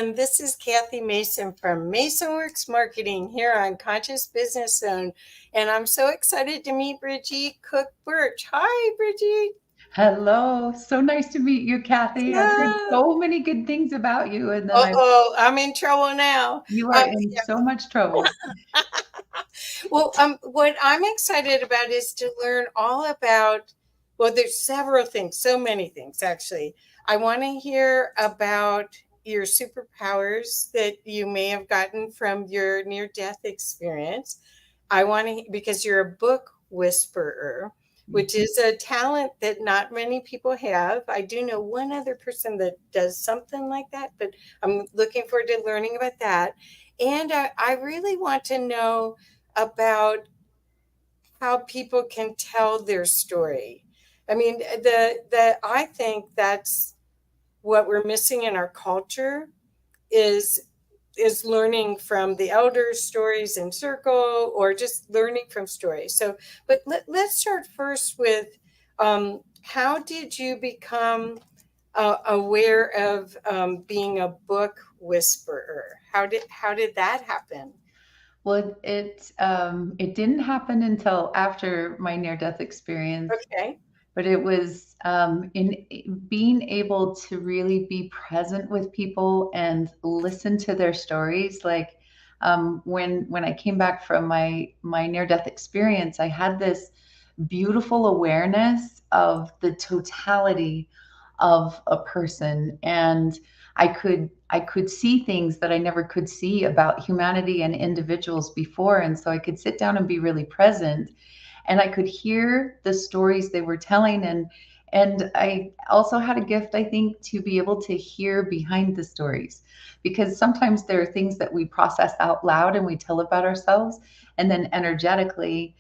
everyone. This is Kathy Mason from MasonWorks Marketing here on Conscious Business Zone. And I'm so excited to meet Bridget Cook-Burch. Hi, Bridget. Hello. So nice to meet you, Kathy. I've heard Yeah. so many good things about you, and then Uh-oh, I'm in trouble now. you are in Yeah. so much trouble. Well, what I'm excited about is to learn all about, well, there's several things, so many things actually. I want to hear about your superpowers that you may have gotten from your near-death experience. I want to, because you're a book whisperer, which is a talent that not many people have. I do know one other person that does something like that, but I'm looking forward to learning about that. And I really want to know about how people can tell their story. I mean, the I think that's what we're missing in our culture is learning from the elders' stories in circle, or just learning from stories. So, but let's start first with how did you become aware of being a book whisperer? How did that happen? Well, it didn't happen until after my near-death experience, Okay. but it was in being able to really be present with people and listen to their stories. Like when I came back from my near-death experience, I had this beautiful awareness of the totality of a person, and I could see things that I never could see about humanity and individuals before. And so I could sit down and be really present, and I could hear the stories they were telling. And I also had a gift, I think, to be able to hear behind the stories, because sometimes there are things that we process out loud and we tell about ourselves, and then energetically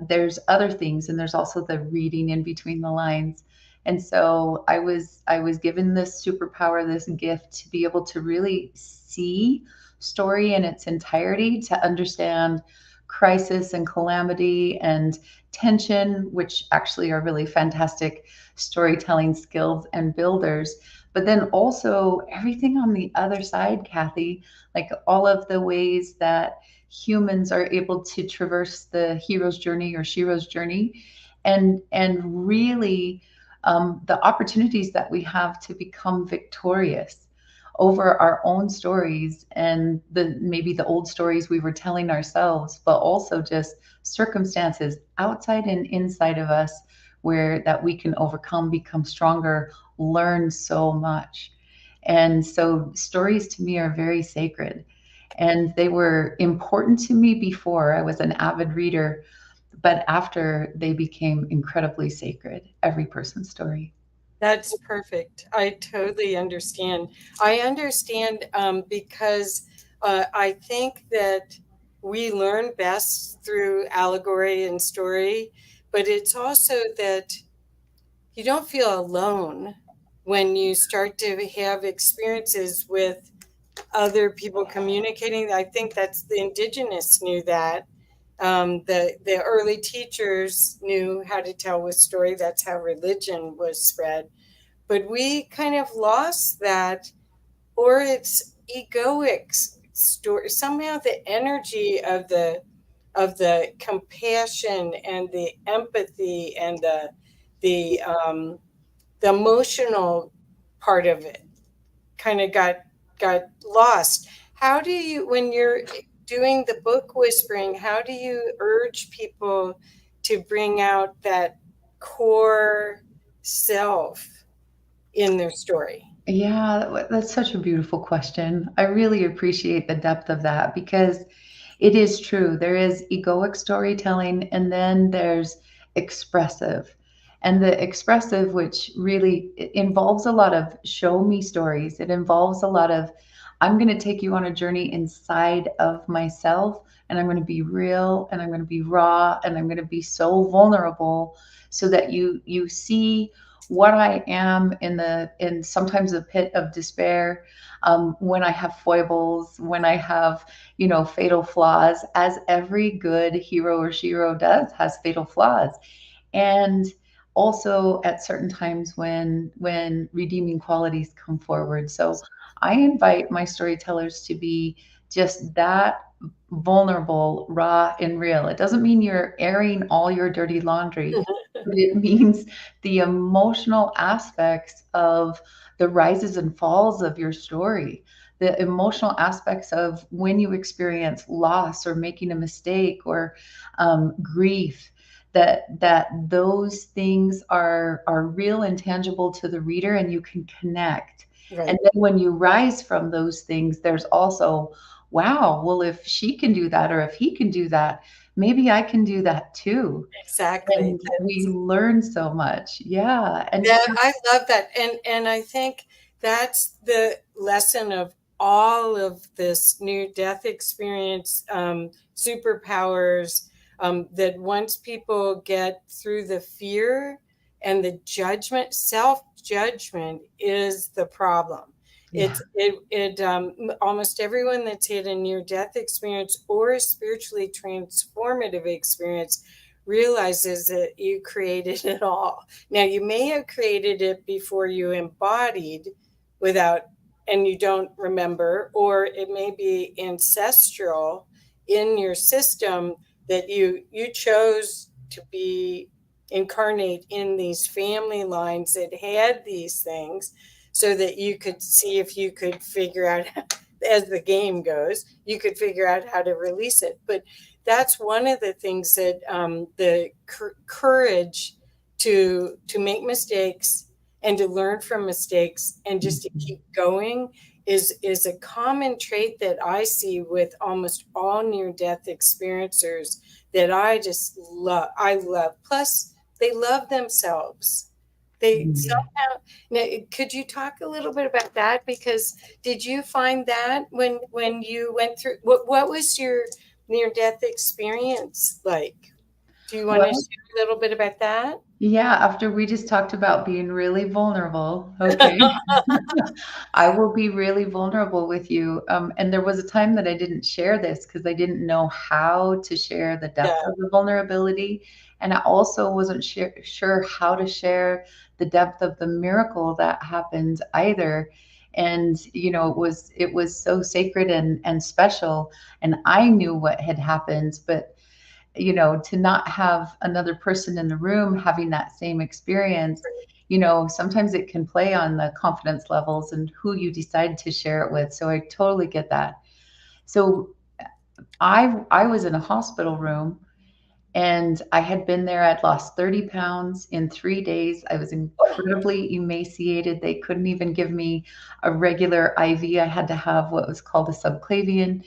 there's other things, and there's also the reading in between the lines. And so I was given this superpower, this gift, to be able to really see story in its entirety, to understand crisis and calamity and tension, which actually are really fantastic storytelling skills and builders. But then also everything on the other side, Kathy, like all of the ways that humans are able to traverse the hero's journey or shero's journey, and really the opportunities that we have to become victorious over our own stories, and the maybe the old stories we were telling ourselves, but also just circumstances outside and inside of us where that we can overcome, become stronger, learn so much. And so stories to me are very sacred, and they were important to me before. I was an avid reader, but after, they became incredibly sacred, every person's story. That's perfect. I totally understand. I understand because I think that we learn best through allegory and story, but it's also that you don't feel alone when you start to have experiences with other people communicating. I think that's the indigenous knew that. The early teachers knew how to tell with story. That's how religion was spread, but we kind of lost that, or it's egoic story somehow. The energy of the compassion and the empathy and the emotional part of it kind of got lost. How do you, when you're doing the book whispering, how do you urge people to bring out that core self in their story? Yeah, that's such a beautiful question. I really appreciate the depth of that, because it is true. There is egoic storytelling, and then there's expressive. And the expressive, which really involves a lot of show me stories, it involves a lot of, I'm going to take you on a journey inside of myself, and I'm going to be real, and I'm going to be raw, and I'm going to be so vulnerable, so that you see what I am in sometimes a pit of despair, when I have foibles, when I have, fatal flaws, as every good hero or shero does, has fatal flaws. And also at certain times when redeeming qualities come forward. So I invite my storytellers to be just that vulnerable, raw, and real. It doesn't mean you're airing all your dirty laundry, but it means the emotional aspects of the rises and falls of your story, the emotional aspects of when you experience loss or making a mistake or grief. That those things are real and tangible to the reader, and you can connect. And Right. then when you rise from those things, there's also, wow, well, if she can do that or if he can do that, maybe I can do that too. Exactly. And we learn so much. Yeah. And Yeah, I love that. And I think that's the lesson of all of this near death experience, superpowers, that once people get through the fear and the judgment, self-judgment is the problem. yeah. Almost everyone that's had a near death experience or a spiritually transformative experience realizes that you created it all. Now, you may have created it before you embodied without, and you don't remember, or it may be ancestral in your system that you chose to be incarnate in these family lines that had these things so that you could see if you could figure out as the game goes, you could figure out how to release it. But that's one of the things that the courage to make mistakes and to learn from mistakes and just to keep going is a common trait that I see with almost all near death experiencers that I just love. I love. Plus, they love themselves. They Yeah. somehow. Now, could you talk a little bit about that? Because did you find that when you went through what was your near death experience like? Do you want to Well, share a little bit about that? yeah, after we just talked about being really vulnerable, okay, I will be really vulnerable with you. And there was a time that I didn't share this because I didn't know how to share the Yeah. depth of the vulnerability. And I also wasn't sure how to share the depth of the miracle that happened either. And it was so sacred and special. And I knew what had happened, but to not have another person in the room having that same experience, sometimes it can play on the confidence levels and who you decide to share it with. So I totally get that. So I was in a hospital room and I had been there. I'd lost 30 pounds in 3 days. I was incredibly emaciated. They couldn't even give me a regular IV. I had to have what was called a subclavian.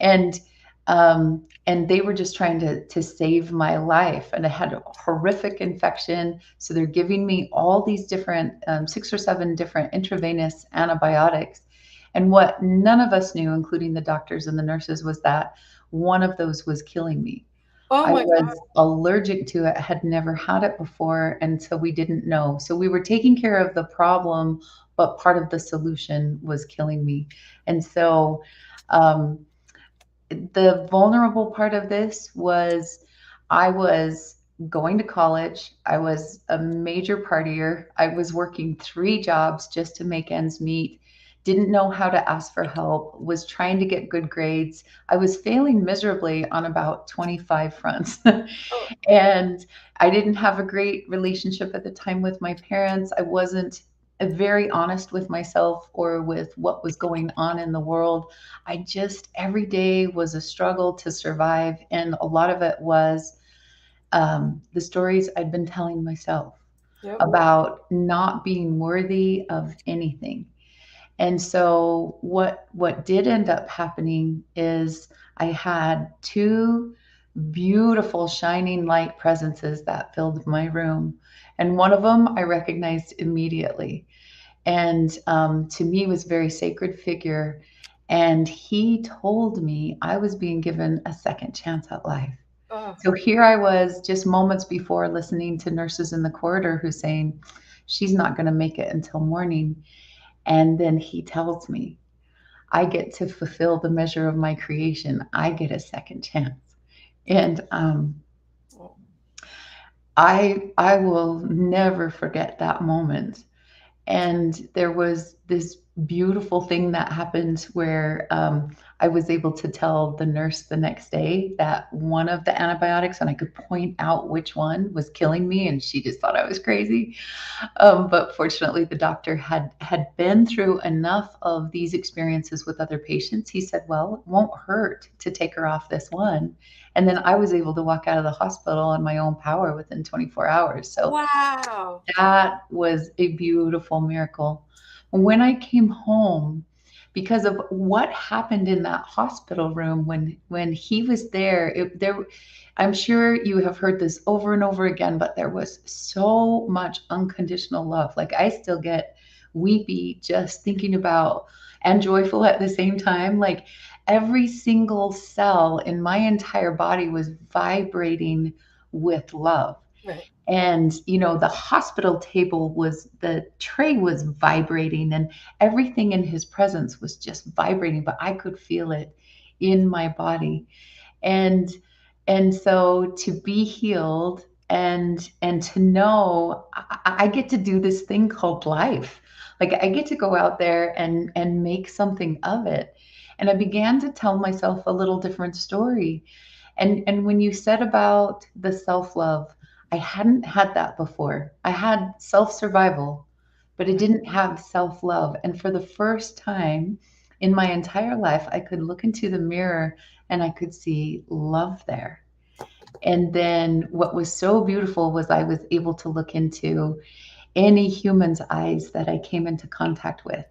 And they were just trying to save my life, and I had a horrific infection, so they're giving me all these different 6 or 7 different intravenous antibiotics. And what none of us knew, including the doctors and the nurses, was that one of those was killing me. Oh I my God. was allergic to it, had never had it before, and so we didn't know. So we were taking care of the problem, but part of the solution was killing me. And so um, the vulnerable part of this was I was going to college. I was a major partier. I was working 3 jobs just to make ends meet. Didn't know how to ask for help, was trying to get good grades. I was failing miserably on about 25 fronts. Oh, And I didn't have a great relationship at the time with my parents. I wasn't very honest with myself or with what was going on in the world. I just, every day was a struggle to survive. And a lot of it was the stories I'd been telling myself yep. about not being worthy of anything. And so what did end up happening is I had 2 beautiful shining light presences that filled my room. And one of them I recognized immediately. And to me was a very sacred figure. And he told me I was being given a second chance at life. Oh, So here I was just moments before listening to nurses in the corridor who saying, she's not going to make it until morning. And then he tells me, I get to fulfill the measure of my creation. I get a second chance. And I will never forget that moment. And there was this beautiful thing that happened where I was able to tell the nurse the next day that one of the antibiotics, and I could point out which one was killing me, and she just thought I was crazy. But fortunately, the doctor had been through enough of these experiences with other patients. He said, "Well, it won't hurt to take her off this one." And then I was able to walk out of the hospital on my own power within 24 hours. So Wow. that was a beautiful miracle. When I came home, because of what happened in that hospital room when he was there, I'm sure you have heard this over and over again, but there was so much unconditional love. Like I still get weepy just thinking about, and joyful at the same time. Like every single cell in my entire body was vibrating with love. Right. And the hospital table was, the tray was vibrating, and everything in his presence was just vibrating, but I could feel it in my body. And and so to be healed, and to know I get to do this thing called life. Like I get to go out there and make something of it. And I began to tell myself a little different story. And when you said about the self-love, I hadn't had that before. I had self-survival, but it didn't have self-love. And for the first time in my entire life, I could look into the mirror and I could see love there. And then what was so beautiful was I was able to look into any human's eyes that I came into contact with,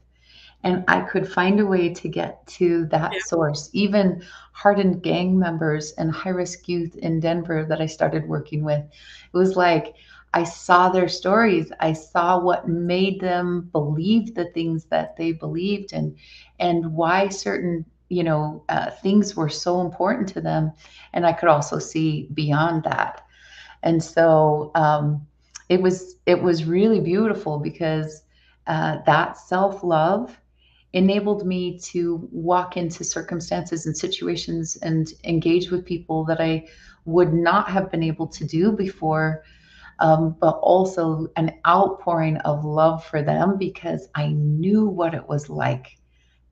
and I could find a way to get to that Yeah. source. Even hardened gang members and high risk youth in Denver that I started working with, it was like I saw their stories. I saw what made them believe the things that they believed, and why certain things were so important to them. And I could also see beyond that. And so it was really beautiful because that self love enabled me to walk into circumstances and situations and engage with people that I would not have been able to do before, but also an outpouring of love for them because I knew what it was like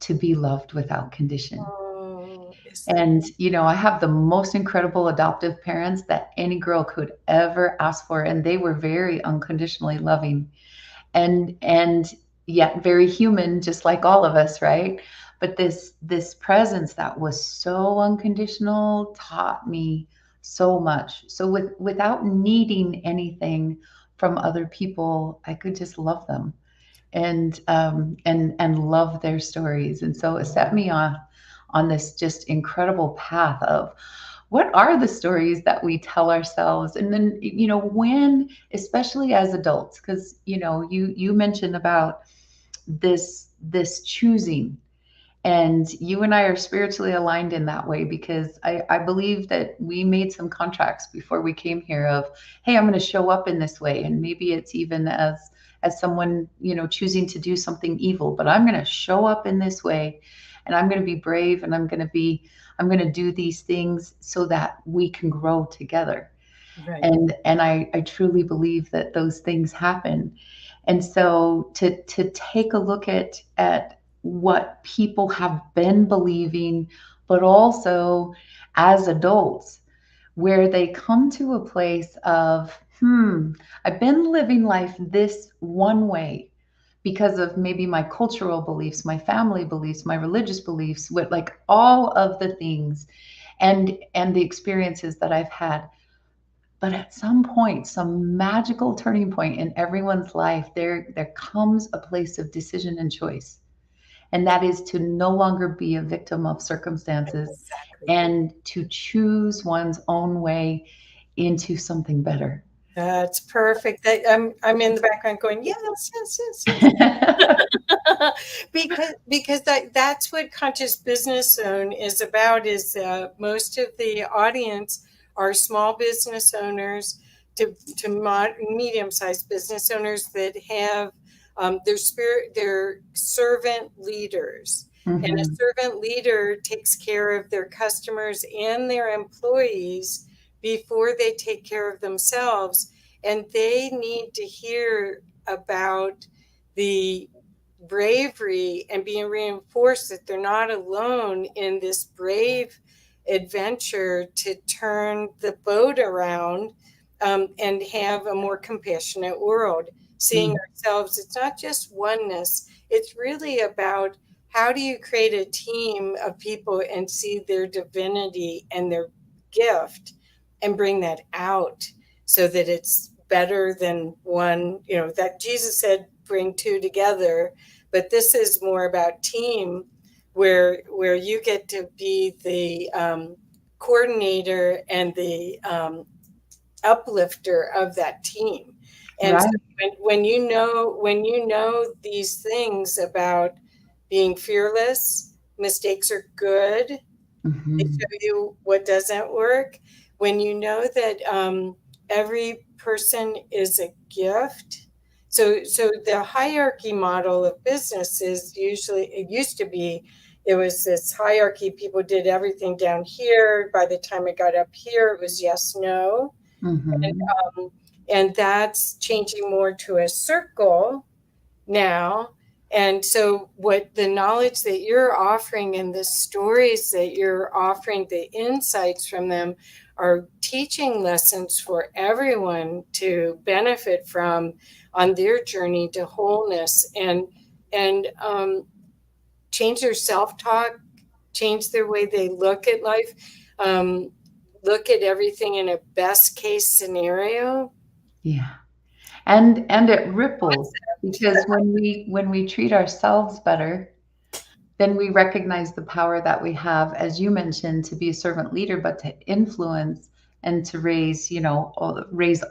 to be loved without condition. Oh, is that And, I have the most incredible adoptive parents that any girl could ever ask for. And they were very unconditionally loving, and yet very human, just like all of us, right? But this presence that was so unconditional taught me so much. So without needing anything from other people, I could just love them, and love their stories. And so it set me on this just incredible path of what are the stories that we tell ourselves. And then when, especially as adults, because you mentioned about this choosing, and you and I are spiritually aligned in that way, because I believe that we made some contracts before we came here of, hey, I'm going to show up in this way. And maybe it's even as someone, choosing to do something evil, but I'm going to show up in this way, and I'm going to be brave, and I'm going to do these things so that we can grow together. right? And I truly believe that those things happen. And so to take a look at what people have been believing, but also as adults, where they come to a place of, I've been living life this one way because of maybe my cultural beliefs, my family beliefs, my religious beliefs, with like all of the things and the experiences that I've had. But at some point, some magical turning point in everyone's life, there comes a place of decision and choice. And that is to no longer be a victim of circumstances Exactly. and to choose one's own way into something better. That's perfect. I'm in the background going, yes, yes, yes, yes. Because that's what conscious business zone is about. Is most of the audience are small business owners to medium sized business owners that have their servant leaders. And a Mhm. servant leader takes care of their customers and their employees before they take care of themselves, and they need to hear about the bravery and being reinforced that they're not alone in this brave adventure to turn the boat around, and have a more compassionate world. Seeing Mm. ourselves, it's not just oneness, it's really about how do you create a team of people and see their divinity and their gift and bring that out so that it's better than one, that Jesus said, bring two together. But this is more about team, where you get to be the coordinator and the uplifter of that team. And so Right. when you know these things about being fearless, mistakes are good, they Hmm. show you what doesn't work. When you know that every person is a gift. So the hierarchy model of business is usually, it used to be, it was this hierarchy. People did everything down here. By the time it got up here, it was yes, no. And, Hmm. and that's changing more to a circle now. And so, what the knowledge that you're offering and the stories that you're offering, the insights from them, are teaching lessons for everyone to benefit from on their journey to wholeness, and change their self talk, change their way they look at life, um, look at everything in a best case scenario. Yeah. And it ripples because when we treat ourselves better, then we recognize the power that we have, as you mentioned, to be a servant leader, but to influence and to raise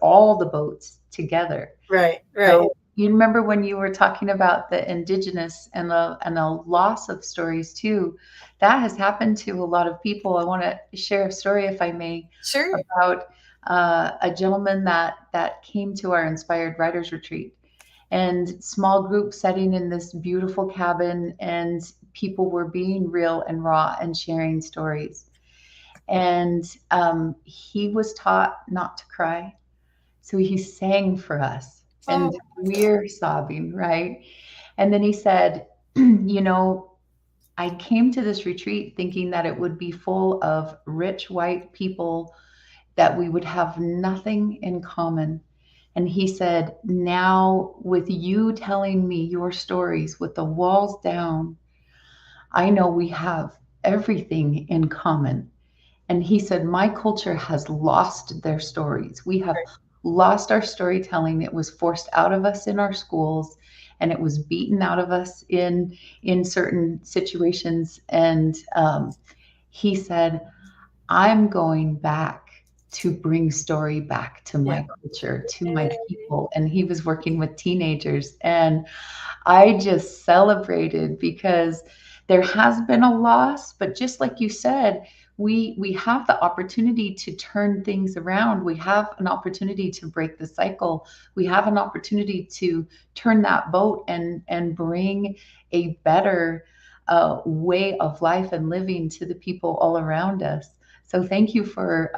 all the boats together. Right, right. So you remember when you were talking about the indigenous and the loss of stories too, that has happened to a lot of people. I want to share a story, if I may, Sure. about a gentleman that came to our Inspired Writers Retreat, and small group setting in this beautiful cabin, and people were being real and raw and sharing stories. And he was taught not to cry, so he sang for us, Oh, and we're sobbing, right? And then he said, you know, I came to this retreat thinking that it would be full of rich white people, that we would have nothing in common. And he said, now with you telling me your stories with the walls down, I know we have everything in common. And he said, my culture has lost their stories. We have lost our storytelling. It was forced out of us in our schools, and it was beaten out of us in certain situations. And he said, I'm going back to bring story back to yeah. my culture, to my people. And he was working with teenagers. And I just celebrated because there has been a loss, but just like you said, we have the opportunity to turn things around. We have an opportunity to break the cycle. We have an opportunity to turn that boat and bring a better way of life and living to the people all around us. So thank you for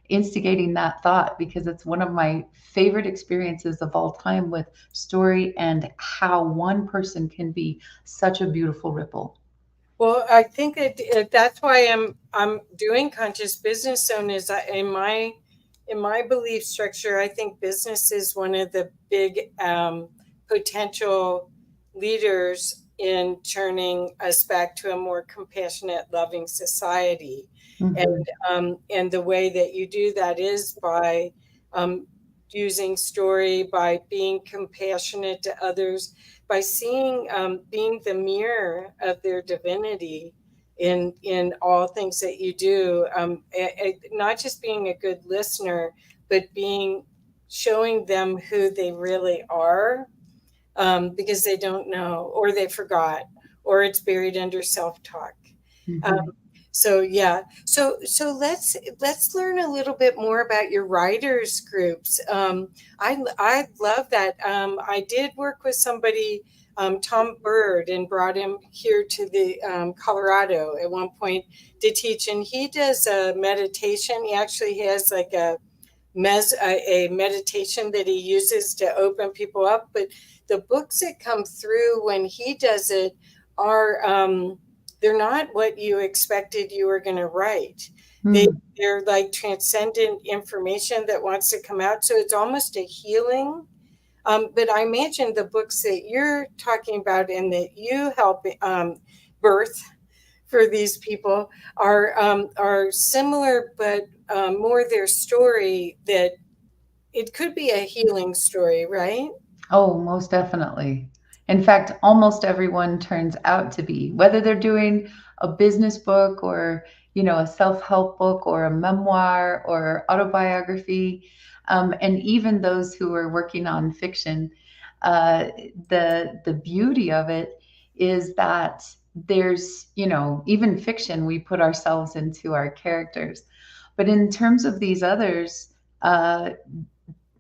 instigating that thought, because it's one of my favorite experiences of all time with story and how one person can be such a beautiful ripple. Well, I think that's why I'm doing conscious business zone. Is in my belief structure, I think business is one of the big potential leaders in turning us back to a more compassionate, loving society. And Mhm. and the way that you do that is by um, using story, by being compassionate to others, by seeing, being the mirror of their divinity in all things that you do, not just being a good listener, but being, showing them who they really are, because they don't know, or they forgot, or it's buried under self-talk. um, Mhm. so yeah, so let's learn a little bit more about your writers groups. I love that. I did work with somebody, Tom Bird, and brought him here to the Colorado at one point to teach, and he does a meditation. He actually has like a meditation that he uses to open people up. But the books that come through when he does it are they're not what you expected you were going to write. They Mm. they're like transcendent information that wants to come out. So it's almost a healing. But I imagine the books that you're talking about and that you help birth for these people are similar, but more their story, that it could be a healing story, right? Oh, most definitely. In fact, almost everyone turns out to be, whether they're doing a business book or, a self-help book or a memoir or autobiography, and even those who are working on fiction. Uh, the beauty of it is that there's, even fiction, we put ourselves into our characters. But in terms of these others,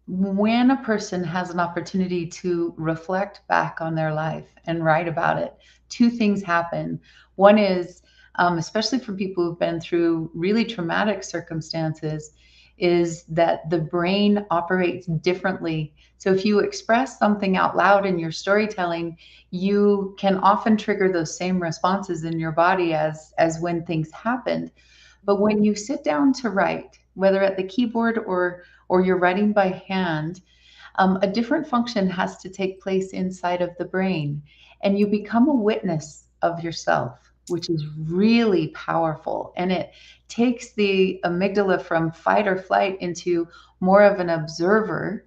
when a person has an opportunity to reflect back on their life and write about it, two things happen. One is, especially for people who've been through really traumatic circumstances, is that the brain operates differently. So if you express something out loud in your storytelling, you can often trigger those same responses in your body as when things happened. But when you sit down to write, whether at the keyboard or you're writing by hand, a different function has to take place inside of the brain, and you become a witness of yourself, which is really powerful. And it takes the amygdala from fight or flight into more of an observer,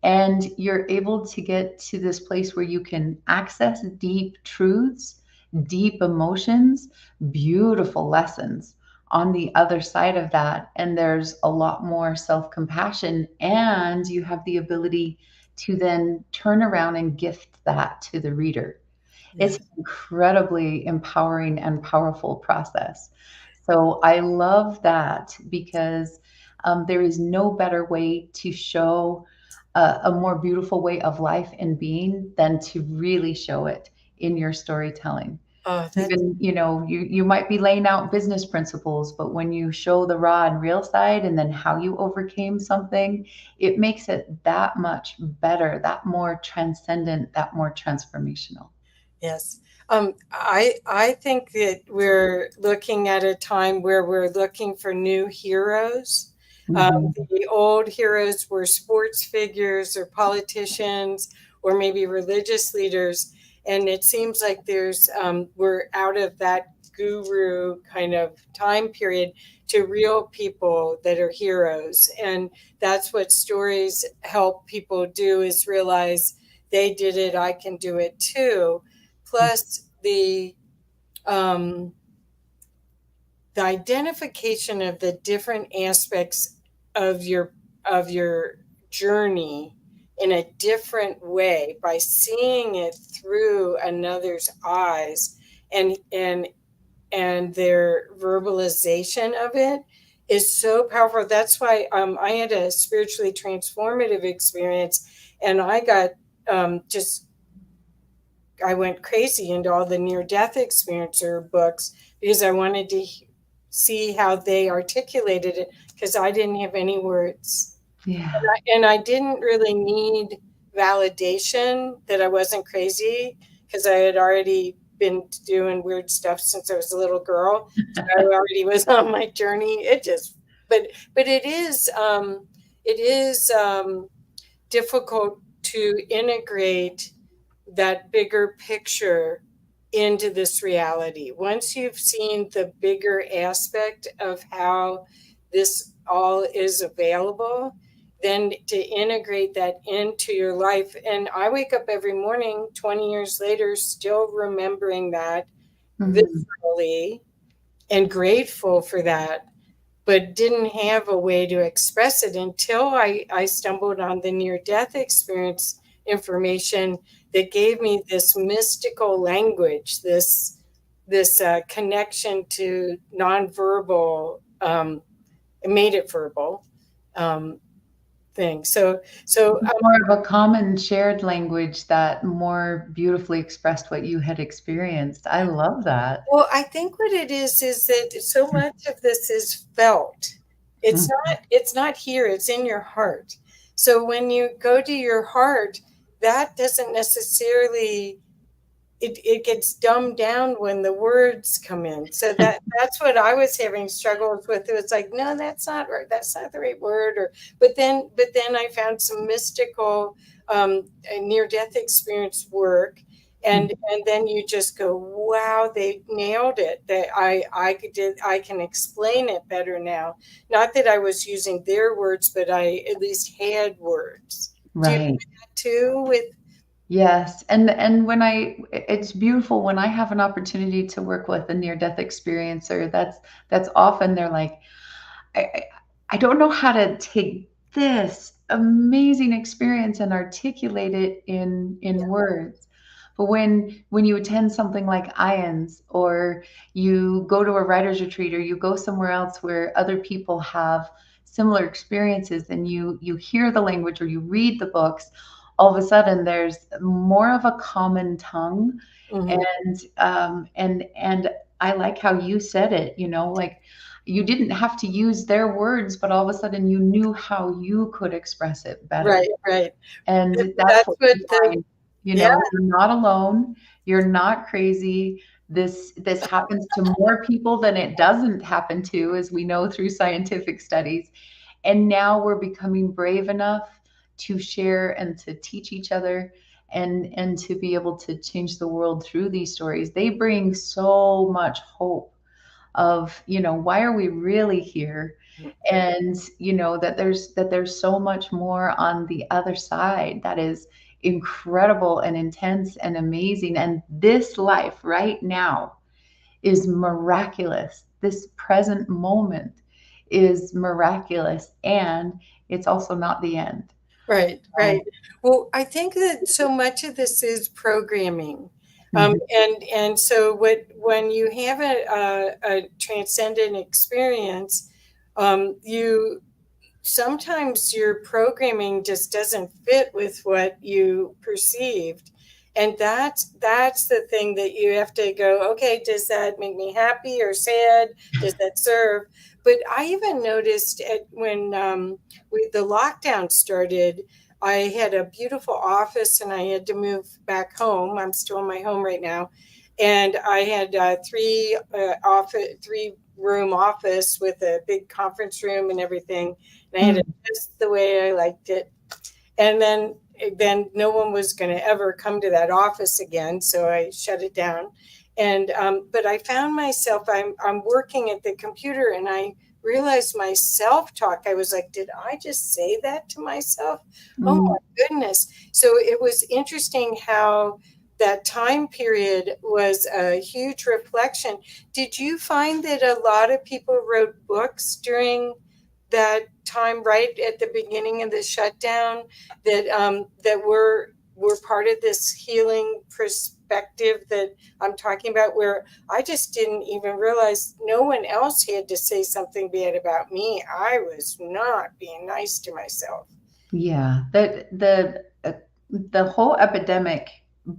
and you're able to get to this place where you can access deep truths, deep emotions, beautiful lessons on the other side of that. And there's a lot more self compassion, and you have the ability to then turn around and gift that to the reader. It's Yeah. an incredibly empowering and powerful process. So I love that because there is no better way to show a more beautiful way of life and being than to really show it in your storytelling. Oh, that's Even, you might be laying out business principles, but when you show the raw and real side and then how you overcame something, it makes it that much better, that more transcendent, that more transformational. yes. I think that we're looking at a time where we're looking for new heroes. Mhm. The old heroes were sports figures or politicians or maybe religious leaders, and it seems like we're out of that guru kind of time period to real people that are heroes, and that's what stories help people do, is realize they did it, I can do it too. Plus um, the identification of the different aspects of your journey in a different way by seeing it through another's eyes, and and their verbalization of it is so powerful. That's why I had a spiritually transformative experience, and I got just I went crazy into all the near death experiencer books because I wanted to see how they articulated it, because I didn't have any words. Yeah. And I didn't really need validation that I wasn't crazy, because I had already been doing weird stuff since I was a little girl. So I already was on my journey. But it is difficult to integrate that bigger picture into this reality. Once you've seen the bigger aspect of how this all is available, then to integrate that into your life. And I wake up every morning 20 years later still remembering that Mhm. viscerally and grateful for that, but didn't have a way to express it until I stumbled on the near death experience information that gave me this mystical language, this connection to nonverbal, it made it verbal um, thing. More of a common shared language that more beautifully expressed what you had experienced. I love that. Well, I think what it is that so much of this is felt. Mhm. It's not here, it's in your heart. So when you go to your heart, that doesn't necessarily, it gets dumbed down when the words come in. So that's what I was having struggles with. It was like, no, that's not right. That's not the right word. Or but then I found some mystical near death experience work. And then you just go, wow, they nailed it. That I can explain it better now. Not that I was using their words, but I at least had words. Do you do Right. that too with? Yes. And when it's beautiful when I have an opportunity to work with a near death experiencer. That's often they're like, I, I I don't know how to take this amazing experience and articulate it in words. But when you attend something like IANDS, or you go to a writer's retreat, or you go somewhere else where other people have similar experiences, and you hear the language or you read the books, all of a sudden there's more of a common tongue. Mhm. And I like how you said it, like you didn't have to use their words, but all of a sudden you knew how you could express it better. Right, right. And that's That's what what we the find, yeah, you're not alone, you're not crazy. This happens to more people than it doesn't happen to, as we know through scientific studies. And now we're becoming brave enough to share and to teach each other, and to be able to change the world through these stories. They bring so much hope of, why are we really here? And that there's so much more on the other side that is incredible and intense and amazing. And this life right now is miraculous. This present moment is miraculous, and it's also not the end. right, right. So, Well, I think that so much of this is programming. mhm. And so when you have a transcendent experience, you sometimes your programming just doesn't fit with what you perceived. And that's the thing that you have to go, okay, does that make me happy or sad? Does that serve? But I even noticed when the lockdown started, I had a beautiful office and I had to move back home. I'm still in my home right now. And I had three room office with a big conference room and everything, and I had it Mm. just the way I liked it. And then no one was going to ever come to that office again, so I shut it down. And but I found myself, I'm working at the computer, and I realized my self talk. I was like, did I just say that to myself? Oh Mm. my goodness! So it was interesting how that time period was a huge reflection. Did you find that a lot of people wrote books during that time, right at the beginning of the shutdown, that were part of this healing perspective that I'm talking about, where I just didn't even realize no one else had to say something bad about me. I was not being nice to myself. Yeah, the whole epidemic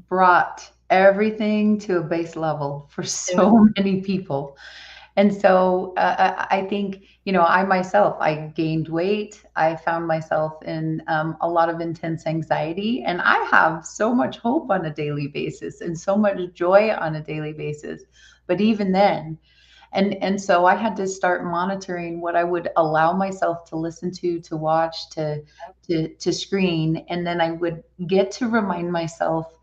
brought everything to a base level for And so many people. And so I think, I myself, I gained weight. I found myself in a lot of intense anxiety, and I have so much hope on a daily basis and so much joy on a daily basis. But even then, and so I had to start monitoring what I would allow myself to listen to watch, to screen. And then I would get to remind myself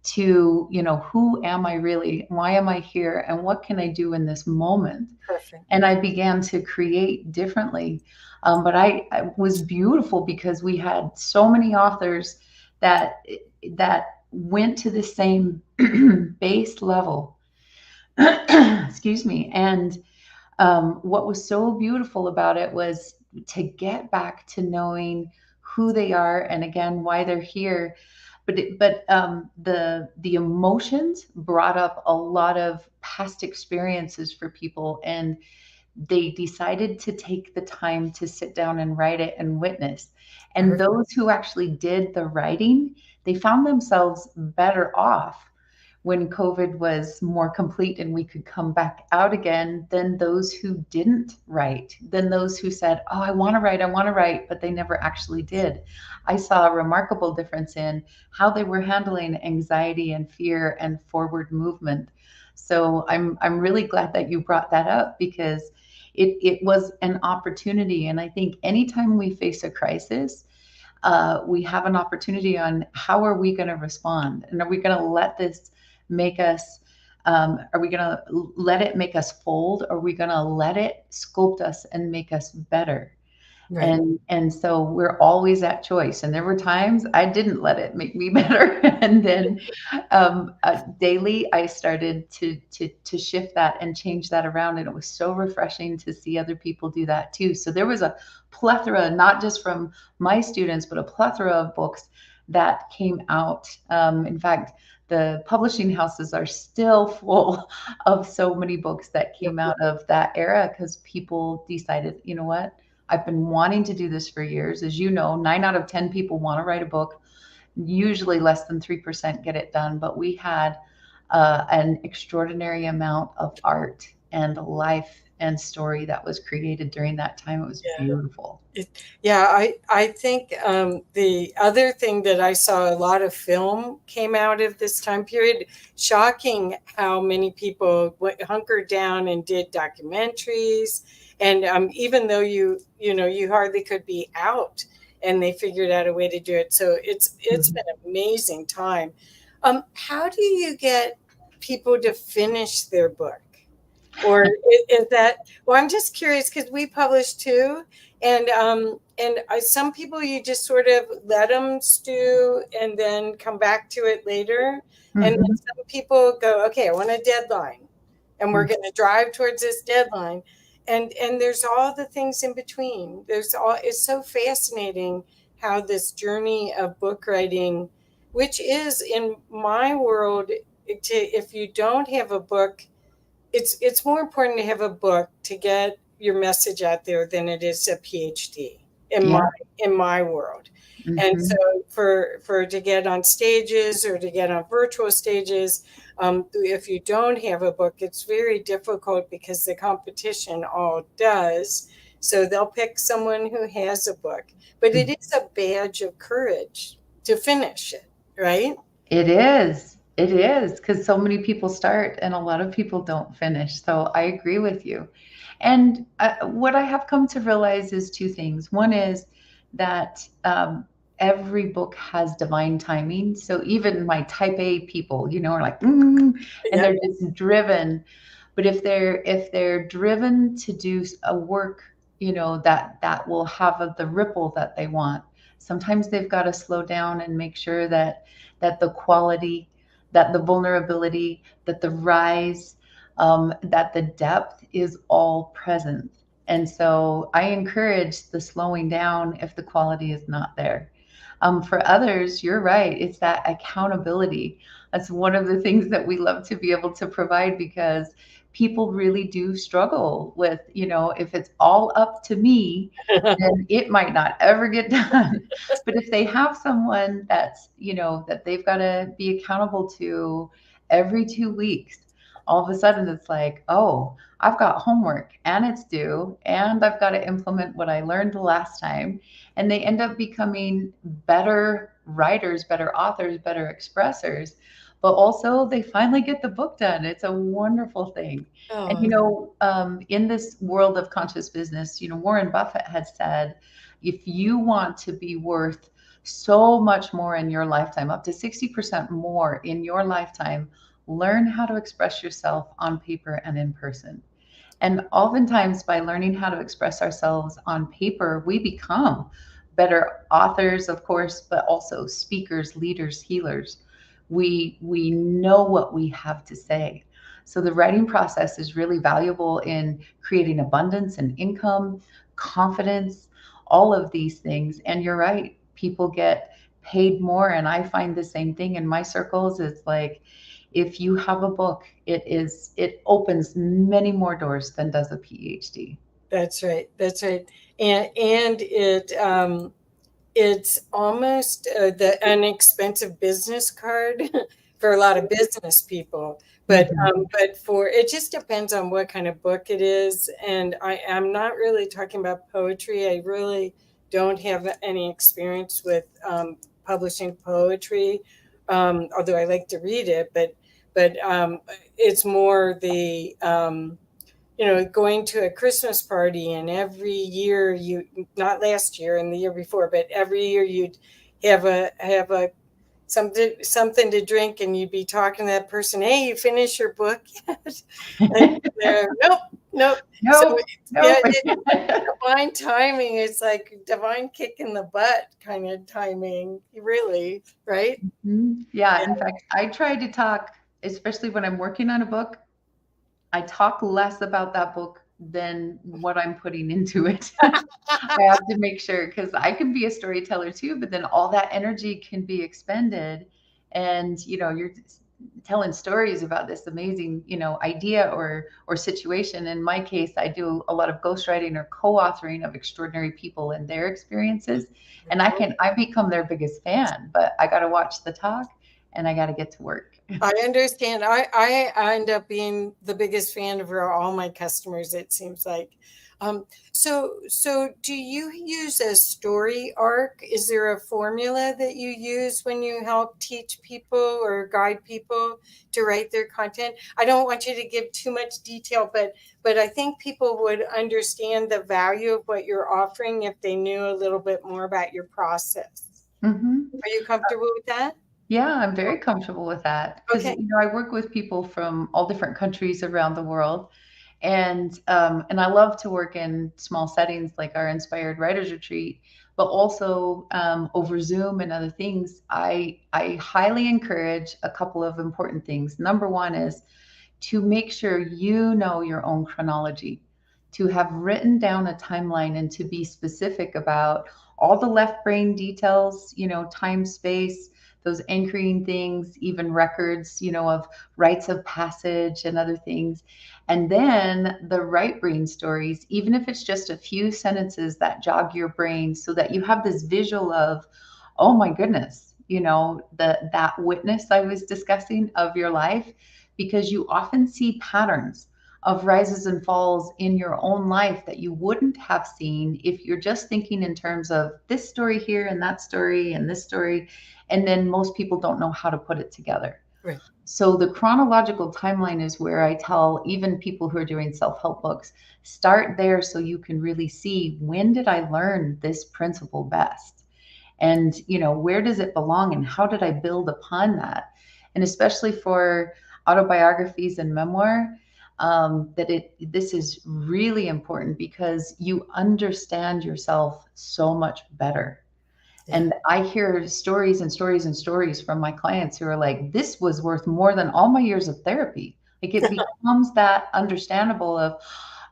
to, who am I really? Why am I here? And what can I do in this moment? perfect. And I began to create differently. But I was beautiful because we had so many authors that went to the same base level. Excuse me. And what was so beautiful about it was to get back to knowing who they are, and again why they're here. But the emotions brought up a lot of past experiences for people, and they decided to take the time to sit down and write it and witness. And Perfect. those who actually did the writing, they found themselves better off, when COVID was more complete and we could come back out again, than those who didn't write, than those who said, "Oh, I want to write," but they never actually did. I saw a remarkable difference in how they were handling anxiety and fear and forward movement. So I'm really glad that you brought that up, because it was an opportunity. And I think anytime we face a crisis, we have an opportunity on how are we going to respond, and are we going to let this make us are we going to let it make us fold, or are we going to let it sculpt us and make us better? Right. And so we're always at choice. And there were times I didn't let it make me better. And then daily I started to shift that and change that around. And it was so refreshing to see other people do that too. So there was a plethora, not just from my students, but a plethora of books that came out. In fact, the publishing houses are still full of so many books that came out of that era, because people decided, you know what? I've been wanting to do this for years. As you know, 9 out of 10 people want to write a book. Usually less than 3% get it done. But we had an extraordinary amount of art and life and story that was created during that time. It was Yeah. beautiful. Yeah, I think the other thing that I saw, a lot of film came out of this time period. Shocking how many people hunkered down and did documentaries, and even though you hardly could be out, and they figured out a way to do it. So it's Mhm. been an amazing time. How do you get people to finish their book? Or is that, well, I'm just curious because we publish too, and some people you just sort of let them stew and then come back to it later, and then Mhm. some people go, okay, I want a deadline, and we're going to drive towards this deadline, and there's all the things in between. There's all, it's so fascinating how this journey of book writing, which is in my world, if you don't have a book, it's more important to have a book to get your message out there than it is a PhD in my Yeah. in my world. And so Mhm. for to get on stages or to get on virtual stages, if you don't have a book, it's very difficult because the competition all does. So they'll pick someone who has a book, but it is a badge of courage to finish it, right? It is. It is, because so many people start and a lot of people don't finish. So I agree with you. And what I have come to realize is two things. One is that every book has divine timing. So even my type A people, are like, and Yeah. they're just driven. But if they're driven to do a work, that will have the ripple that they want. Sometimes they've got to slow down and make sure that the quality, that the vulnerability, that the rise, that the depth is all present. And so I encourage the slowing down if the quality is not there. For others, you're right. It's that accountability. That's one of the things that we love to be able to provide, because people really do struggle with, if it's all up to me, then it might not ever get done. But if they have someone that they've got to be accountable to every 2 weeks, all of a sudden it's like, oh, I've got homework and it's due, and I've got to implement what I learned the last time. And they end up becoming better writers, better authors, better expressors. But also, they finally get the book done. It's a wonderful thing. And Oh, in this world of conscious business, Warren Buffett has said, if you want to be worth so much more in your lifetime, up to 60% more in your lifetime, learn how to express yourself on paper and in person. And oftentimes, by learning how to express ourselves on paper, we become better authors, of course, but also speakers, leaders, healers. We know what we have to say. So the writing process is really valuable in creating abundance and income, confidence, all of these things. And you're right, people get paid more. And I find the same thing in my circles. It's like, if you have a book, it opens many more doors than does a PhD. that's right. That's right. And it's almost the inexpensive business card for a lot of business people. Mhm. But for it just depends on what kind of book it is. And am not really talking about poetry. I really don't have any experience with publishing poetry, although I like to read it. But it's more the going to a Christmas party, and every year you, not last year and the year before, but every year you'd have a something to drink, and you'd be talking to that person, hey, you finished your book yet? And nope, nope. So Nope, yeah, nope. divine timing is like divine kick in the butt kind of timing, really, right? Mhm. Yeah, in fact, I try to talk, especially when I'm working on a book, I talk less about that book than what I'm putting into it. I have to make sure because I can be a storyteller too, but then all that energy can be expended. And you're telling stories about this amazing, idea or situation. In my case, I do a lot of ghostwriting or co-authoring of extraordinary people and their experiences. And I become their biggest fan, but I gotta watch the talk and I gotta get to work. I understand. I end up being the biggest fan of all my customers, it seems like. So do you use a story arc? Is there a formula that you use when you help teach people or guide people to write their content? I don't want you to give too much detail, but I think people would understand the value of what you're offering if they knew a little bit more about your process. Mhm. Are you comfortable with that? Yeah, I'm very comfortable with that because Okay. I work with people from all different countries around the world, and I love to work in small settings like our Inspired Writers Retreat, but also over Zoom and other things. I highly encourage a couple of important things. Number one is to make sure you know your own chronology, to have written down a timeline and to be specific about all the left brain details, time, space, those anchoring things, even records, of rites of passage and other things. And then the right brain stories, even if it's just a few sentences that jog your brain so that you have this visual of, oh my goodness, that witness I was discussing of your life, because you often see patterns of rises and falls in your own life that you wouldn't have seen if you're just thinking in terms of this story here and that story and this story. And then most people don't know how to put it together. Right. So the chronological timeline is where I tell even people who are doing self-help books, start there so you can really see, when did I learn this principle best? And where does it belong and how did I build upon that? And especially for autobiographies and memoir, this is really important because you understand yourself so much better. Yeah. And I hear stories and stories and stories from my clients who are like, this was worth more than all my years of therapy. Like, it becomes that understandable of,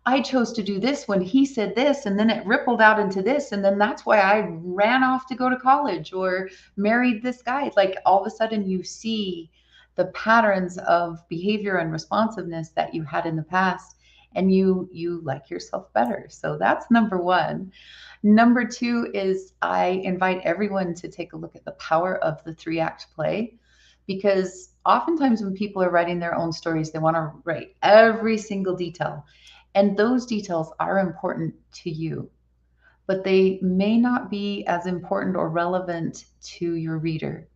I chose to do this when he said this, and then it rippled out into this. And then that's why I ran off to go to college or married this guy. Like, all of a sudden you see the patterns of behavior and responsiveness that you had in the past, and you like yourself better. So that's number one. Number two is I invite everyone to take a look at the power of the three-act play, because oftentimes when people are writing their own stories, they want to write every single detail. And those details are important to you, but they may not be as important or relevant to your reader.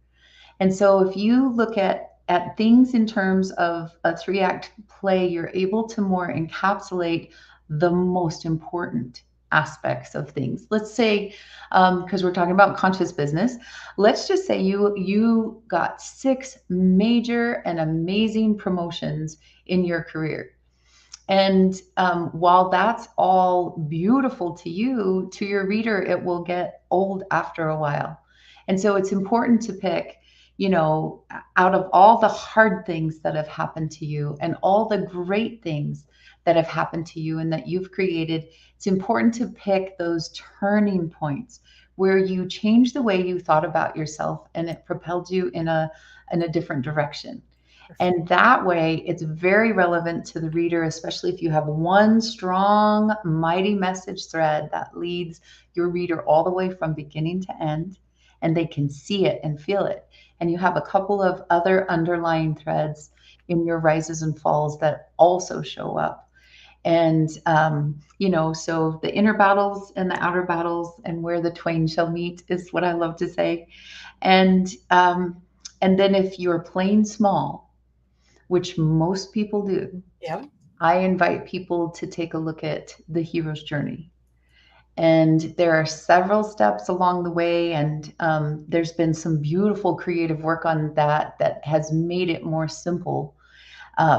And so if you look at things in terms of a three-act play, you're able to more encapsulate the most important aspects of things. Let's say, because we're talking about conscious business, let's just say you got 6 major and amazing promotions in your career. And while that's all beautiful to you, to your reader, it will get old after a while. And so it's important to pick, out of all the hard things that have happened to you and all the great things that have happened to you and that you've created, it's important to pick those turning points where you change the way you thought about yourself and it propelled you in a different direction. And that way, it's very relevant to the reader, especially if you have one strong, mighty message thread that leads your reader all the way from beginning to end. and they can see it and feel it. And you have a couple of other underlying threads in your rises and falls that also show up. And, so the inner battles and the outer battles and where the twain shall meet is what I love to say. And then if you're playing small, which most people do, Yeah. I invite people to take a look at the hero's journey. And there are several steps along the way, and there's been some beautiful creative work on that has made it more simple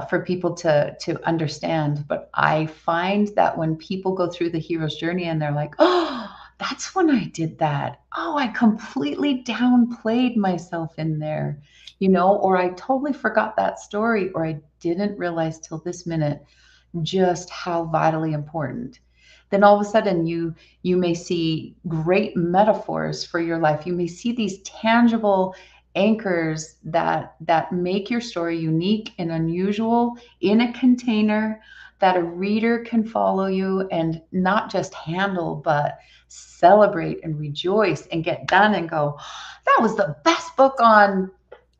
for people to understand. But I find that when people go through the hero's journey and they're like, oh, that's when I did that. Oh, I completely downplayed myself in there, or I totally forgot that story, or I didn't realize till this minute just how vitally important. Then all of a sudden you may see great metaphors for your life. You may see these tangible anchors that make your story unique and unusual in a container that a reader can follow you and not just handle, but celebrate and rejoice and get done and go, that was the best book on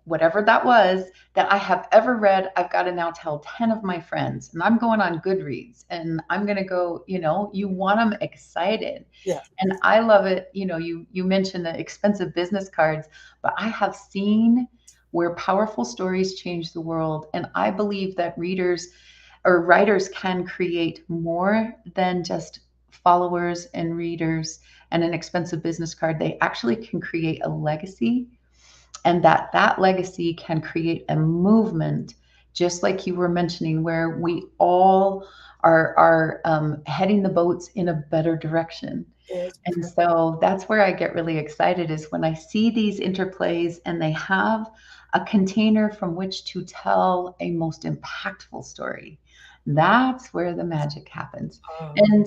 whatever that was that I have ever read. I've got to now tell 10 of my friends, and I'm going on Goodreads, and I'm going to go, you want them excited. Yeah. And I love it. You mentioned the expensive business cards, but I have seen where powerful stories change the world. And I believe that readers or writers can create more than just followers and readers and an expensive business card. They actually can create a legacy, and that legacy can create a movement, just like you were mentioning, where we all are heading the boats in a better direction. Yes. And so that's where I get really excited, is when I see these interplays and they have a container from which to tell a most impactful story. That's where the magic happens. Oh, And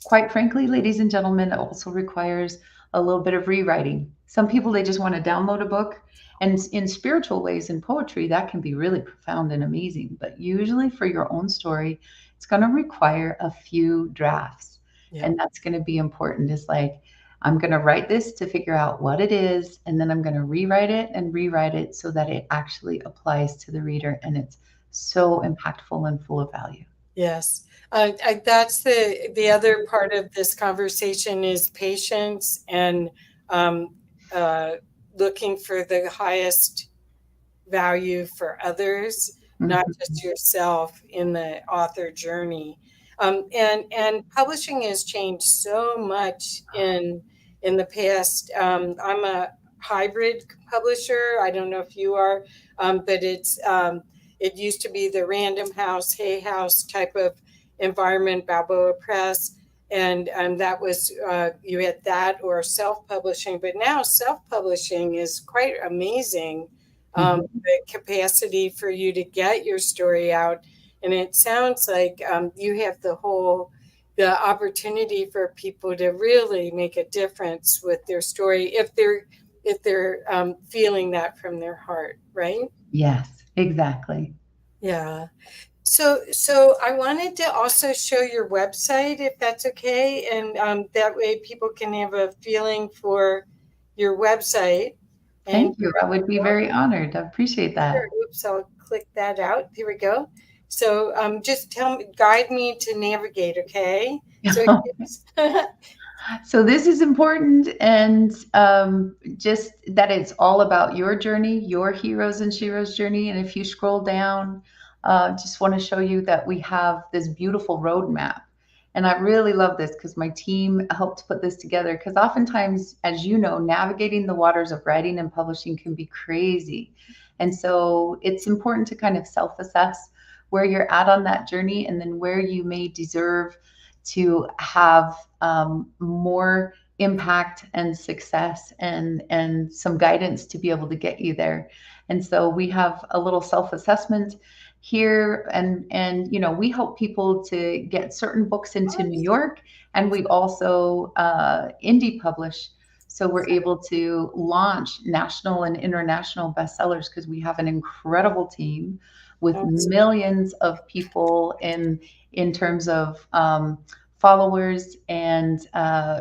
quite frankly, ladies and gentlemen, it also requires a little bit of rewriting. Some people, they just want to download a book. And in spiritual ways, in poetry, that can be really profound and amazing. But usually for your own story, it's going to require a few drafts. yeah. And that's going to be important. It's like, I'm going to write this to figure out what it is, and then I'm going to rewrite it and rewrite it so that it actually applies to the reader and it's so impactful and full of value. Yes. That's the other part of this conversation is patience and um, uh, looking for the highest value for others, not just Mhm. yourself in the author journey. And publishing has changed so much in the past. I'm a hybrid publisher. I don't know if you are, but it used to be the Random House, Hay House type of environment, Balboa Press. And that was, you had that or self publishing, but now self publishing is quite amazing, Mhm. the capacity for you to get your story out. And it sounds like you have the opportunity for people to really make a difference with their story if they're feeling that from their heart, right? Yes, exactly. Yeah. So I wanted to also show your website, if that's okay, and that way people can have a feeling for your website. And Thank you. I would be very honored. I appreciate sure, that. oops, I'll click that out. Here we go. So just guide me to navigate, okay? So So this is important, and just that it's all about your journey, your heroes and sheroes journey. And if you scroll down, just want to show you that we have this beautiful roadmap. And I really love this because my team helped put this together. Because oftentimes, as you know, navigating the waters of writing and publishing can be crazy. And so it's important to kind of self-assess where you're at on that journey, and then where you may deserve to have more impact and success, and some guidance to be able to get you there. And so we have a little self-assessment here, and we help people to get certain books into New York, and we also indie publish, so we're able to launch national and international bestsellers because we have an incredible team with awesome. millions of people in terms of followers and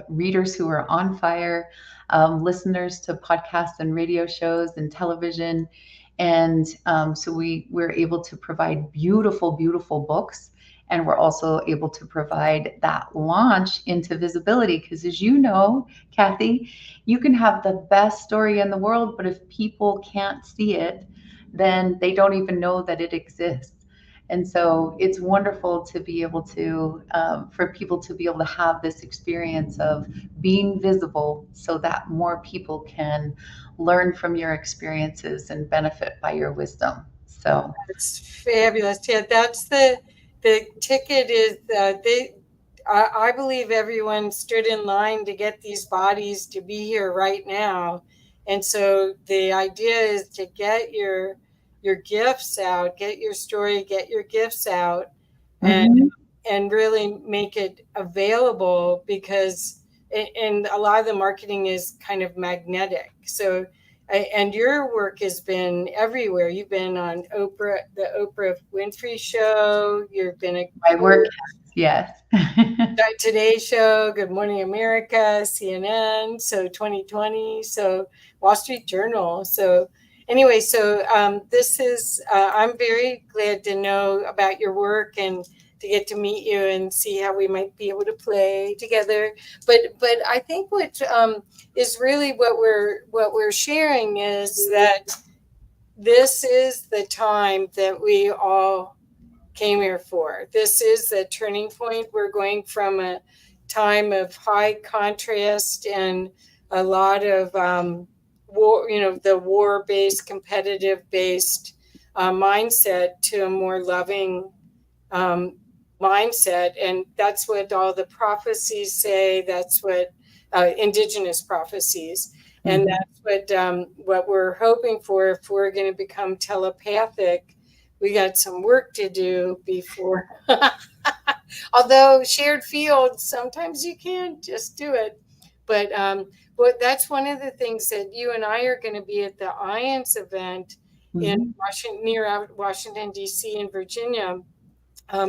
readers who are on fire, listeners to podcasts and radio shows and television. And so we're able to provide beautiful, beautiful books. And we're also able to provide that launch into visibility. Because as you know, Kathy, you can have the best story in the world, but if people can't see it, then they don't even know that it exists. And so it's wonderful to be able to, for people to be able to have this experience of being visible so that more people can learn from your experiences and benefit by your wisdom. So, It's fabulous. Yeah, that's the ticket is they. I believe everyone stood in line to get these bodies to be here right now, and so the idea is to get your gifts out, get your story, get your gifts out, and mhm, and really make it available because and a lot of the marketing is kind of magnetic. So and your work has been everywhere. You've been on Oprah, the Oprah Winfrey Show. You've been a my work, yes. Today Show, Good Morning America, CNN, so 2020, so Wall Street Journal. So anyway, so this is I'm very glad to know about your work and to get to meet you and see how we might be able to play together. But I think what is really what we're sharing is that this is the time that we all came here for. This is the turning point. We're going from a time of high contrast and a lot of war, the war-based, competitive-based mindset to a more loving um, mindset. And that's what all the prophecies say. That's what indigenous prophecies. And Mhm. that's what we're hoping for if we're going to become telepathic. We got some work to do before. Although shared fields, sometimes you can't just do it. But that's one of the things that you and I are going to be at the IANDS event in Mhm. Washington, near Washington D.C. in Virginia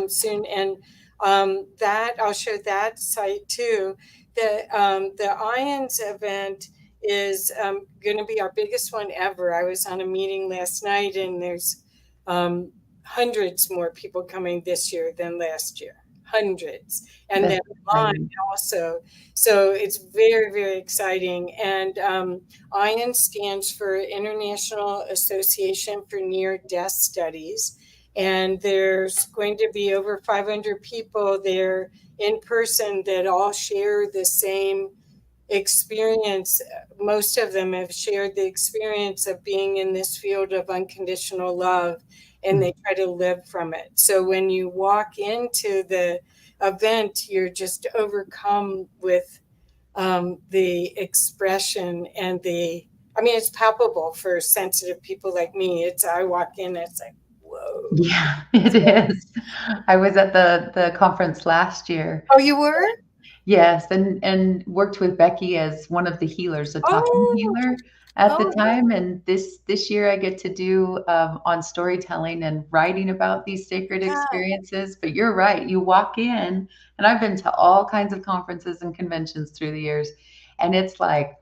soon, and that I'll show that site too. The IANDS event is going to be our biggest one ever. I was on a meeting last night, and there's um, hundreds more people coming this year than last year. Hundreds, and then That's online exciting. also. So it's very, very exciting. And IANDS stands for International Association for Near Death Studies, and there's going to be over 500 people there in person that all share the same experience. Most of them have shared the experience of being in this field of unconditional love, and Mhm. they try to live from it. So when you walk into the event, you're just overcome with the expression and I mean, it's palpable for sensitive people like me. I walk in, it's like, whoa. Yeah, it is. I was at the conference last year. Oh, you were? Yes, and worked with Becky as one of the healers, a talking Oh, healer at the oh, time. And this year I get to do on storytelling and writing about these sacred yeah. experiences. But you're right, you walk in, and I've been to all kinds of conferences and conventions through the years, and it's like,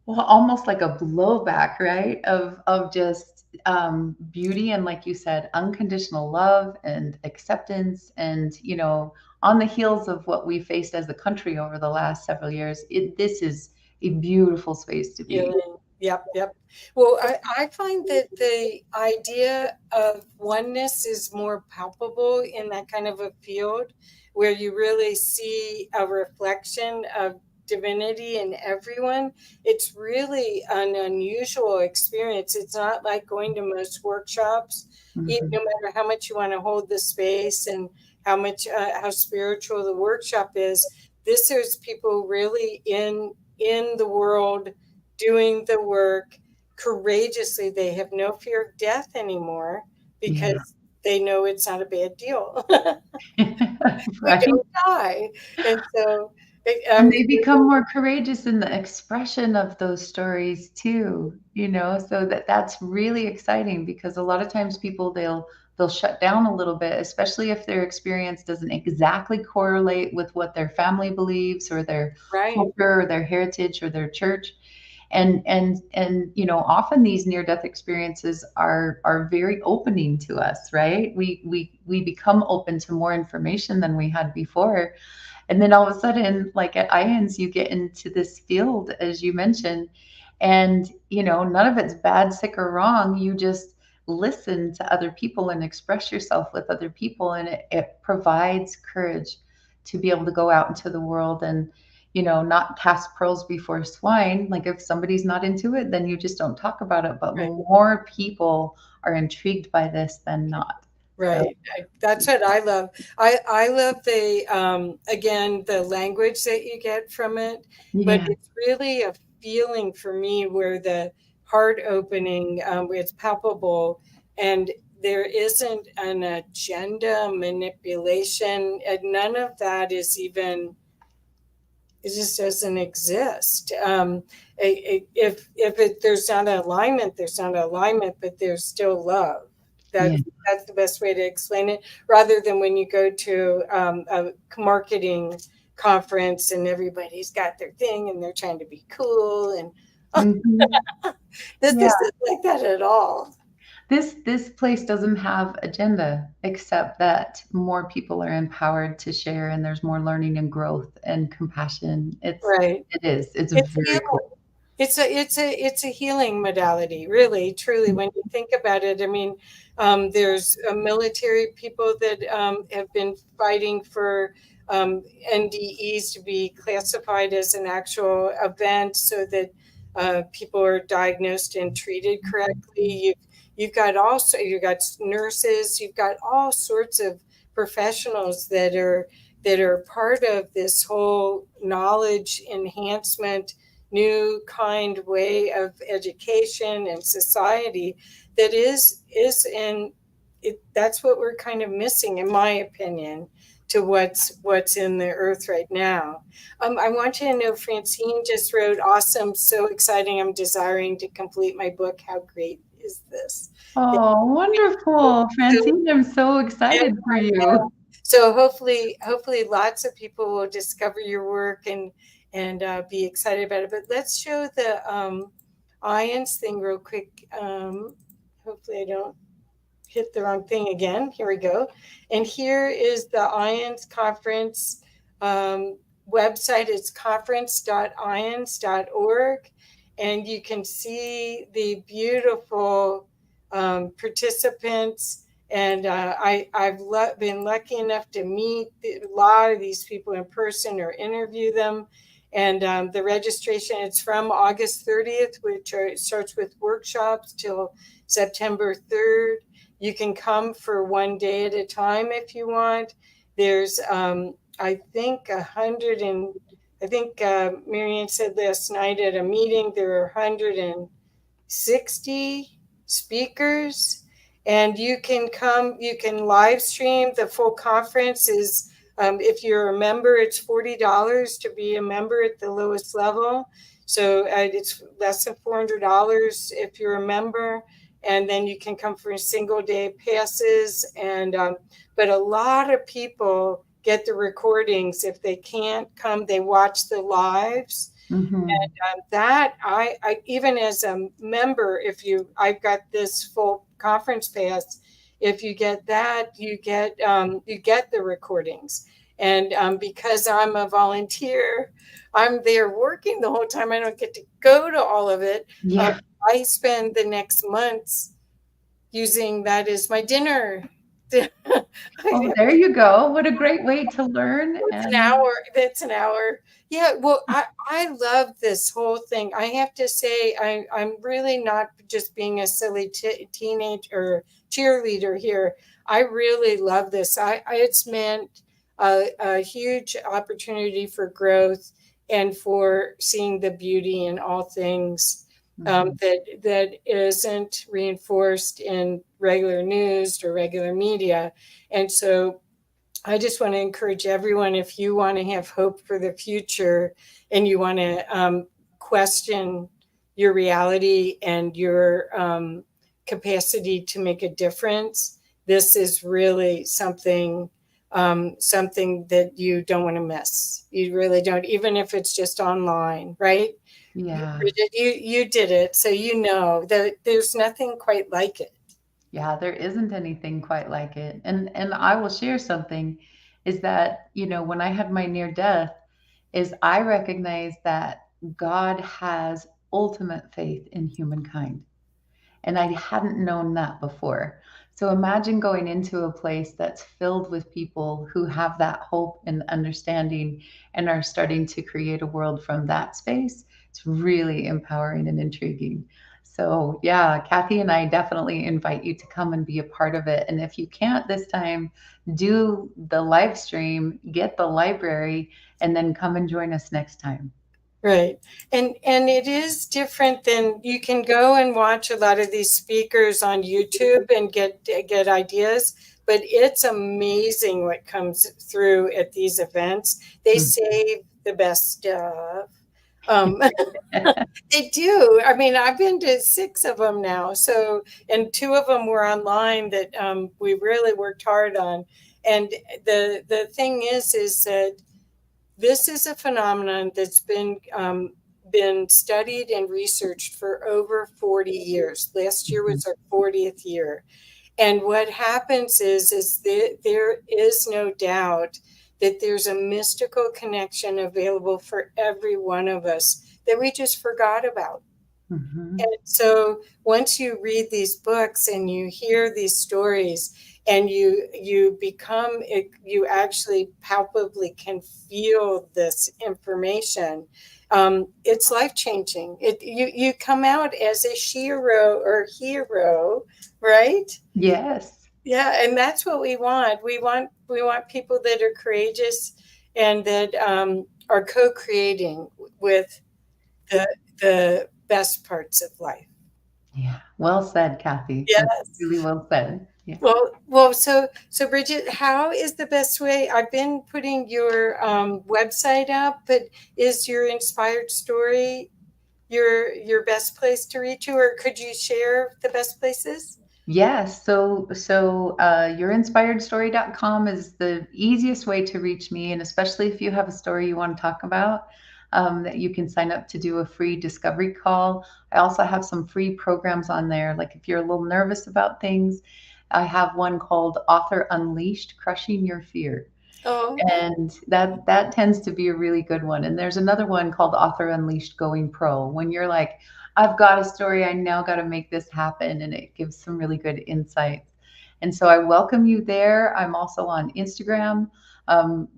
well, almost like a blowback, right? Of just beauty and, like you said, unconditional love and acceptance, and on the heels of what we faced as a country over the last several years, this is a beautiful space to be. Healing. Yep, yep. Well, I find that the idea of oneness is more palpable in that kind of a field where you really see a reflection of divinity in everyone. It's really an unusual experience. It's not like going to most workshops, no Mhm. matter how much you want to hold the space and how spiritual the workshop is. This is people really in the world doing the work courageously. They have no fear of death anymore Yeah. because they know it's not a bad deal. We Right. don't die. And so, And they become more courageous in the expression of those stories too, so that's really exciting, because a lot of times people, they'll shut down a little bit, especially if their experience doesn't exactly correlate with what their family believes or their Right. culture or their heritage or their church. And often these near death experiences are very opening to us, right? We become open to more information than we had before. And then all of a sudden, like at IANDS, you get into this field, as you mentioned, and none of it's bad, sick, or wrong. You just listen to other people and express yourself with other people, and it provides courage to be able to go out into the world and not cast pearls before swine. Like if somebody's not into it, then you just don't talk about it. But Right. more people are intrigued by this than not. So Right. That's what I love. I love the again the language that you get from it, but yeah, it's really a feeling for me where the heart opening where it's palpable, and there isn't an agenda manipulation, and none of that is even, it just doesn't exist. If there's not an alignment, there's not an alignment, but there's still love. yeah. That's the best way to explain it. Rather than when you go to a marketing conference and everybody's got their thing and they're trying to be cool, and Mhm. this Yeah. isn't like that at all. This place doesn't have agenda except that more people are empowered to share and there's more learning and growth and compassion. Right. It's It's very healing. cool. It's a healing modality, really, truly. When you think about it, I mean, there's military people that have been fighting for NDEs to be classified as an actual event, so that people are diagnosed and treated correctly. You've got nurses, you've got all sorts of professionals that are part of this whole knowledge enhancement, new kind way of education and society that is in it. That's what we're kind of missing, in my opinion, to what's in the earth right now. I want you to know Francine just wrote, awesome, so exciting, I'm desiring to complete my book. How great is this? Oh, wonderful. So, Francine, I'm so yeah, excited for I you. know. So hopefully lots of people will discover your work and be excited about it. But let's show the IANDS thing real quick. Hopefully I don't hit the wrong thing again. Here we go. And here is the IANDS conference website. It's conference.iands.org. And you can see the beautiful participants. And I've been lucky enough to meet a lot of these people in person or interview them. And the registration, it's from August 30th, it starts with workshops till September 3rd. You can come for one day at a time if you want. There's, I think, Marianne said last night at a meeting, there are 160 speakers, and you can come, you can live stream. The full conference is, if you're a member, it's $40 to be a member at the lowest level. So it's less than $400 if you're a member. And then you can come for single day passes. And but a lot of people get the recordings. If they can't come, they watch the lives. Mhm. And that I even as a member, I've got this full conference pass. If you get that, you get the recordings. And because I'm a volunteer, I'm there working the whole time. I don't get to go to all of it. Yeah. I spend the next months using that as my dinner. Oh, there you go. What a great way to learn It's an and hour. That's an hour. Yeah. Well, I love this whole thing. I have to say, I'm really not just being a silly teenage or cheerleader here. I really love this. It's meant a huge opportunity for growth and for seeing the beauty in all things mhm. that isn't reinforced in regular news or regular media. And so I just want to encourage everyone, if you want to have hope for the future and you want to question your reality and your capacity to make a difference, this is really something that you don't want to miss. You really don't, even if it's just online, right? Yeah. Bridget, you did it, so you know that there's nothing quite like it. Yeah, there isn't anything quite like it. And I will share something is that, when I had my near death, is I recognized that God has ultimate faith in humankind. And I hadn't known that before. So imagine going into a place that's filled with people who have that hope and understanding and are starting to create a world from that space. It's really empowering and intriguing. So, yeah, Kathy and I definitely invite you to come and be a part of it. And if you can't this time, do the live stream, get the library, and then come and join us next time. Right. And it is different than, you can go and watch a lot of these speakers on YouTube and get ideas, but it's amazing what comes through at these events. They Mm. save the best stuff. Um, they do. I mean, I've been to 6 of them now. So, and 2 of them were online that we really worked hard on. And the thing is that this is a phenomenon that's been studied and researched for over 40 years. Last year Mhm. was our 40th year. And what happens is that there is no doubt that there's a mystical connection available for every one of us that we just forgot about. Mhm. And so once you read these books and you hear these stories and you actually palpably can feel this information, it's life changing. You come out as a shiro or hero, right? Yes. Yeah, and that's what we want. We want people that are courageous and that are co-creating with the the best parts of life. Yeah. Well said, Kathy. That's Yes. really well said. Yeah. Well, so Bridget, how is the best way? I've been putting your website up, but is your inspired story your best place to reach you, or could you share the best places? Yes. So yourinspiredstory.com is the easiest way to reach me. And especially if you have a story you want to talk about, that you can sign up to do a free discovery call. I also have some free programs on there. Like if you're a little nervous about things, I have one called Author Unleashed, Crushing Your Fear. Oh, And that tends to be a really good one. And there's another one called Author Unleashed Going Pro. When you're like, I've got a story, I now got to make this happen, and it gives some really good insights. And so I welcome you there. I'm also on Instagram,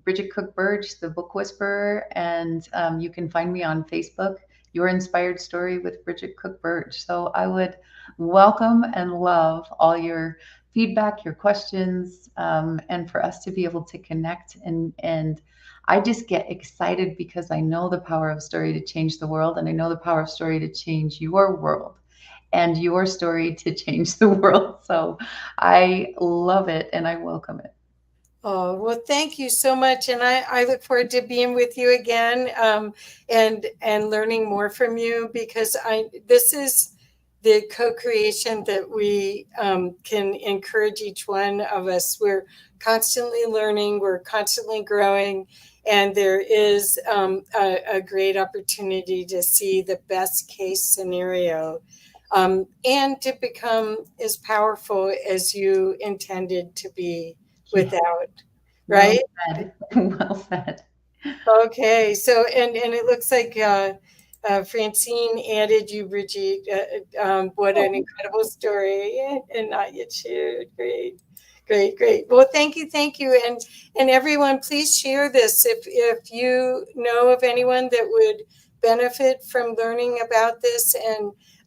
Bridget Cook-Burch, the book whisperer, and you can find me on Facebook, Your Inspired Story with Bridget Cook-Burch. So I would welcome and love all your feedback, your questions, and for us to be able to connect. And I just get excited because I know the power of story to change the world, and I know the power of story to change your world and your story to change the world. So I love it and I welcome it. oh, well, thank you so much, and I look forward to being with you again, and learning more from you, because this is the co-creation that we can encourage each one of us. We're constantly learning, we're constantly growing, and there is a great opportunity to see the best case scenario, and to become as powerful as you intended to be Yeah, without, well right? said. Well said. Okay, so and it looks like Francine added you, Bridget. What an Oh, incredible story, and not yet shared. Great, great, great. Well, thank you, and everyone, please share this if you know of anyone that would benefit from learning about this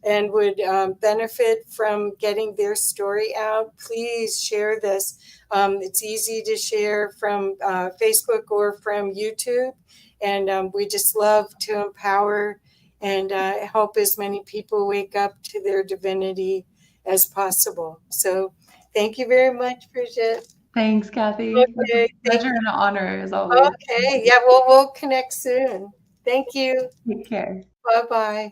and would benefit from getting their story out. Please share this. It's easy to share from Facebook or from YouTube. And we just love to empower and help as many people wake up to their divinity as possible. So thank you very much, Bridget. thanks, Kathy. It was Okay, a thank pleasure you. and an honor as always. Okay, yeah, we'll connect soon. Thank you. Take care. Bye bye.